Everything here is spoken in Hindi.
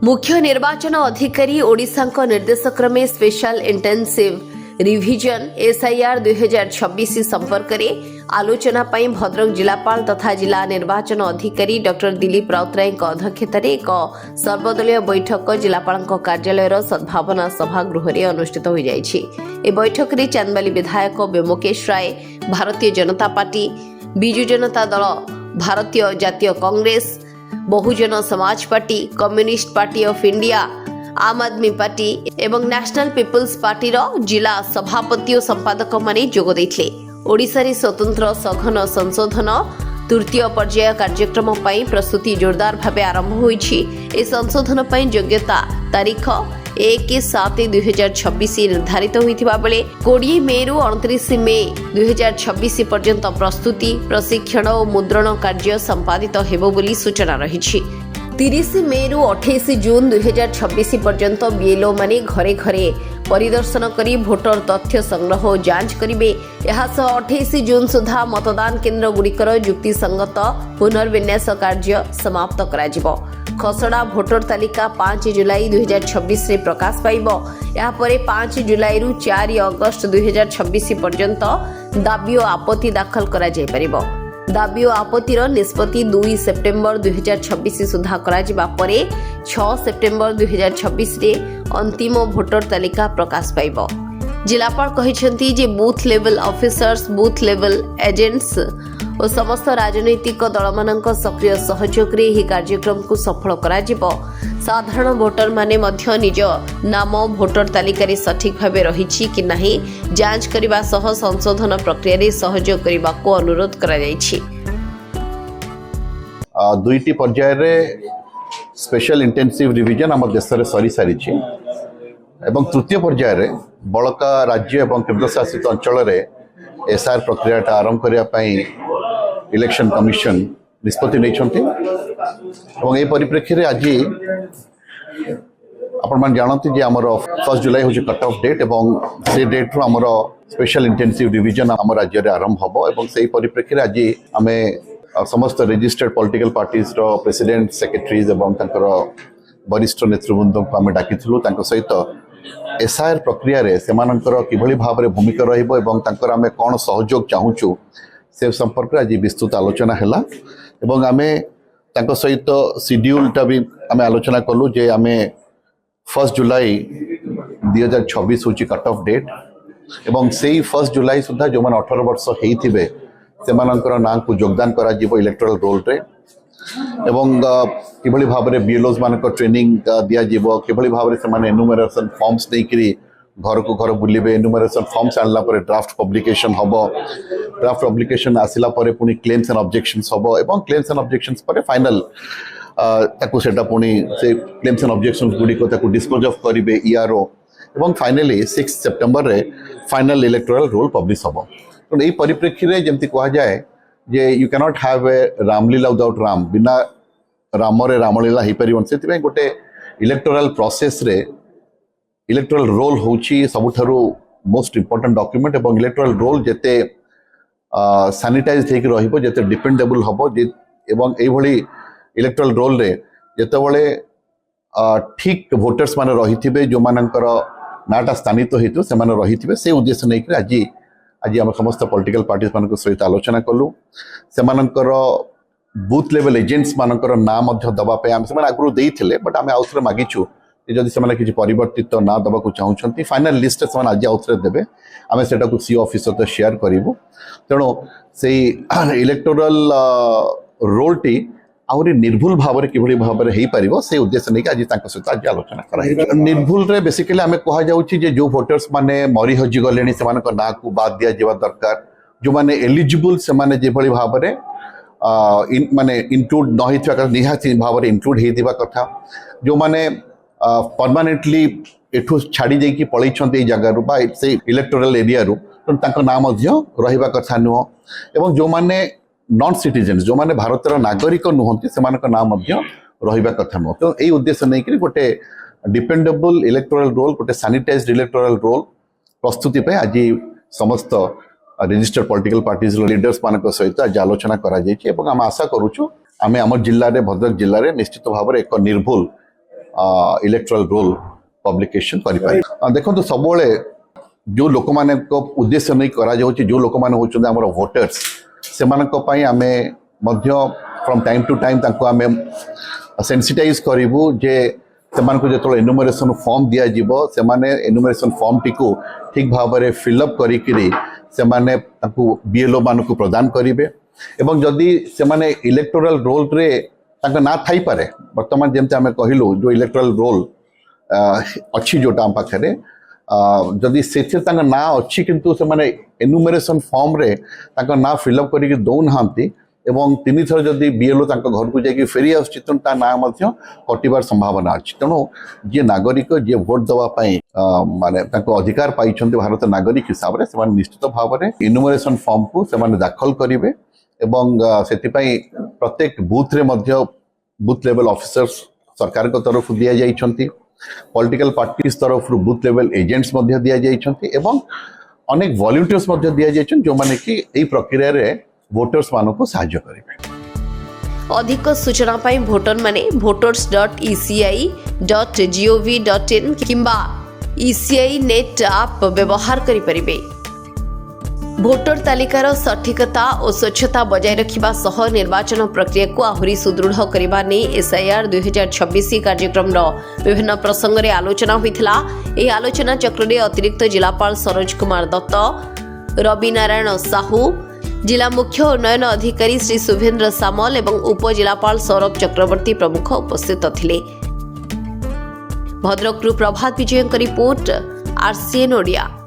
मुख्य निर्वाचन अधिकारी ओडिशा निर्देश क्रमे स्पेशल इंटेंसिव रिविजन एसआईआर 2026 संपर्क में आलोचना पर भद्रक जिलापाल तथा जिला निर्वाचन अधिकारी डॉक्टर दिलीप राउतराय अध्यक्षतार एक सर्वदलीय बैठक जिलापाल कार्यालय सद्भावना सभागृह में अनुष्ठित हो जाए। बैठक में चांदबाली विधायक व्योमकेश राय, भारतीय जनता पार्टी, बिजु जनता दल, भारतीय जातीय Congress, Bahujan Samaj party, communist party of India, आम आदमी पार्टी एवं नेशनल पीपल्स पार्टी जिला सभापति और संपादक माने जोग देथिले। ओडिशा रे स्वतंत्र सघन संशोधन तृतीय पर्याय कार्यक्रम पई प्रस्तुति जोरदार भावे आरंभ होईछि। ए संशोधन पई योग्यता तारीख 1/7/2026 निर्धारित होइथिबा बेले 20 मे रु 29 मे 2026 पर्यंत प्रस्तुति, प्रशिक्षण और मुद्रण कार्य संपादित हेबो बोली सूचना रहिछि। 30 मे रु 28 जून 2026 पर्यंत बीएलओ माने घरे घरे परिदर्शन करी भोटर तथ्य संग्रह और जांच करिवे। यह 28 जून सुधा मतदान केन्द्र गुड़िकर युक्तिसंगत पुनर्विन्यास कार्य समाप्त कराजिबो। खसड़ा भोटर तालिका 5 जुलाई 2026 रे प्रकाश पाइबो। या परे 5 जुलाई रु 4 अगस्त 2026 पर्यंत दाबी और आपत्ति दाखल करा जाय परिबो। दाबी और आपत्तिर निष्पत्ति 2 सेप्टेम्बर 2026 सुधा कराजिबा परे 6 सेप्टेम्बर 2026 रे अंतिम भोटर तालिका प्रकाश पाइबो। जिलापाल कहिसेंती जे booth level officers, booth level agents और समस्त राजनैतिक दलमानक सक्रिय सहयोग रे ही कार्यक्रम को सफल कराजिबो। साधारण भोटर माने मध्य निज नाम भोटर तालिका रे सठिक भावे रहिछि कि नाही जांच करिबा सह संशोधन प्रक्रिया रे सहयोग करिबा को अनुरोध करा जायछि। दुईटी पर्याय रे स्पेशल इंटेंसिव रिविजन आम देश रे सरी सारिछि एवं तृतीय पर्याय रे बड़का राज्य एवं केंद्र शासित अंचल रे एसआर प्रक्रिया आरंभ करिया पई इलेक्शन कमिशन निष्पत्ति नहीं और ये परिप्रेक्षी रे आज आपण मान जानते जे हमर 1 जुलाई होची कट ऑफ डेट एवं से डेट रो हमर स्पेशल इंटेंसिव डिवीजन हम राज्य रे आरंभ हबो एवं सेही परिप्रेक्षी रे आज हमें समस्त रजिस्टर्ड पॉलिटिकल पार्टीज रो प्रेसिडेंट, सेक्रेटरीज एवं तंकर वरिष्ठ नेतृवृंद को हमें डाकिथिलु। तांको सहित एसआर प्रक्रिया रे सेमानंकर किभली भाव रे भूमिका रहिबो एवं तंकर हमें कोन सहयोग चाहूचु से संपर्क आज विस्तृत आलोचना है एवं आमे तांको सहित शेड्यूलटा भी आमे आलोचना कलु जे आमे 1 जुलाई 2026 होची कट ऑफ डेट एवं सेही 1 जुलाई सुधा जो मान 18 वर्ष हेइथिबे सेमानंकर नाम को योगदान करा जीवो इलेक्टोरल रोल रे एवं किभली भाव रे बीएलओज मानक ट्रेनिंग दिया जीवो किभली भाव रे समान एनुमरेशन फॉर्म्स नेकरी घर को घर बुलिबे। एनुमरेशन फॉर्म्स आनला परे ड्राफ्ट पब्लिकेशन हबो। ड्राफ्ट पब्लिकेशन आसिला परे पुनी क्लेम्स एंड ऑब्जेक्शंस हबो एवं क्लेम्स एंड ऑब्जेक्शंस परे फाइनल ताकू सेटा पुनी से क्लेम्स एंड ऑब्जेक्शंस गुडी को ताकू डिस्पोज ऑफ करिवे ईआरओ एवं फाइनली 6 सेप्टेम्बर रे फाइनल इलेक्टोरल रोल पब्लिश हबो। तो एई परिप्रेक्षी रे जेमति कहा जाए जे you can not have a Ramlila without Ram, बिना राम रे रामलीला हे परिवन सेति गोटे इलेक्टोरल प्रोसेस रे इलेक्टोरल रोल होची सबुठारु मोस्ट इंपोर्टेंट डॉक्यूमेंट एवं इलेक्टोरल रोल जेते सैनिटाइज हेकि रहिबो जेते डिपेंडेबल हबो एवं एई भली इलेक्टोरल रोल रे जेते बळे ठीक वोटर्स माने रहिथिबे जो मानकर नाटा स्थानित हेतु से माने रहिथिबे से उद्देश्य नै कि आज हम समस्त पॉलिटिकल पार्टीज मानक सहित आलोचना कलु। से मानकर बूथ लेवल एजेंट्स मानकर नाम मध्य दबा पे हम से माने आगु देइथिले बट हम आउथरे मागिछु जदि से किसी परिवर्तित ना दबा चाहूँगी फाइनल लिस्ट से आज आउथरे देवे आम से सी ऑफिस तो शेयर करूँ। तेणु से इलेक्टोरल रोल टी आहरी निर्भुल भाव में किभली भाव में हो पार से उद्देश्य नहीं आज सहित आज आलोचना कर निर्भुल रे बेसिकली आम कह जाऊँ जो भोटर्स माने मरी हजि गले से ना को बाद दि जा दरकार जो मैंने एलिजिबल से जो भाव में माने इंक्लूड न होता निहाती भाव में इंक्लूड होता कथा जो मैंने परमानेंटली एठू छाड़ी जाइए पलैछन्ति जगार से इलेक्टोरल एरिया रू तो नाम रहा कथा नुह एवं जो मैंने नॉन सिटीजन जो मैंने भारतर नागरिक नुहति से नाम रहा कथा नुह। तो यही उद्देश्य नहीं गोटे डिपेंडेबल इलेक्टोरल रोल गोटे सैनिटाइज्ड इलेक्टोरल रोल प्रस्तुति पे आज समस्त रजिस्टर्ड पॉलिटिकल पार्टीज लीडर्स मान सहित आज आलोचना करा आम आशा करुचु आम आम जिले में भद्रक जिले में निश्चित भाव में एक निर्भुल इलेक्टोरल रोल पब्लिकेशन करें देखो सब जो लोक मान उद्देश्य नहीं करा जाउछि जो लोक मान होचंदे हमर वोटर्स से आमे फ्रॉम टाइम टू टाइम तांको आमे सेंसिटाइज करिवु जे सेमानकु जेतोले एनुमरेशन फॉर्म दिया जिवो सेमाने एनुमरेशन फॉर्म टिकु ठीक भाबरे फिलअप करिकिरी सेमाने तांको बीएलओ मानकु प्रदान करिवे एवं जदि सेमाने इलेक्टोरल रोल रे तांको ना थाई पारे वर्तमान जेमते आमे कहिलु जो इलेक्टोरल रोल अच्छी जोटा हम पाखरे जदि से ना अच्छी किंतु से माने एनुमरेशन फॉर्म रे तांको ना फिलअप करिक दौनाहांती एवं तीन थर जदि बीएलओ तांको घर को जाकि फेरी आसुछि ता ना मध्य कटिबार संभावना अछि तेणु जे नागरिक जे भोट दवा पई माने तांको अधिकार पाइछन्ते भारत नागरिक हिसाब रे से निश्चित भाव में एनुमरेशन फॉर्म को से दाखल करिवे एवं सेति पई प्रत्येक बूथ रे मध्य बूथ लेवल ऑफिसर्स सरकार को तरफ दिया जाइछन्ती पॉलिटिकल पार्टीज तरफ बूथ लेवल एजेंट्स मध्य दिया जाइछन्ती एवं अनेक वॉलंटियर्स मध्य दिया जाइछन जो माने कि एई प्रक्रिया रे वोटर्स मानको सहायता करिवे अधिक सूचना पाई भोटर माने voters.eci.gov.in किंबा ECI नेट ऐप व्यवहार करि परिबे भोटर तालिकार सठिकता और स्वच्छता बजाय रखिबा सह निर्वाचन प्रक्रिया को आहुरी सुदृढ़ करबा नै SIR 2026 कार्यक्रम विभिन्न प्रसंग रे आलोचना होइथिला एही आलोचना चक्र रे अतिरिक्त जिलापाल सरोज कुमार दत्त रवि नारायण साहू जिला मुख्य उन्नयन अधिकारी श्री शुभेन्द्र सामल एवं उपजिलापाल सौरभ चक्रवर्ती प्रमुख उपस्थित थिले भद्रकरू प्रभात विजयଙ୍କ रिपोर्ट RCN ओडिया।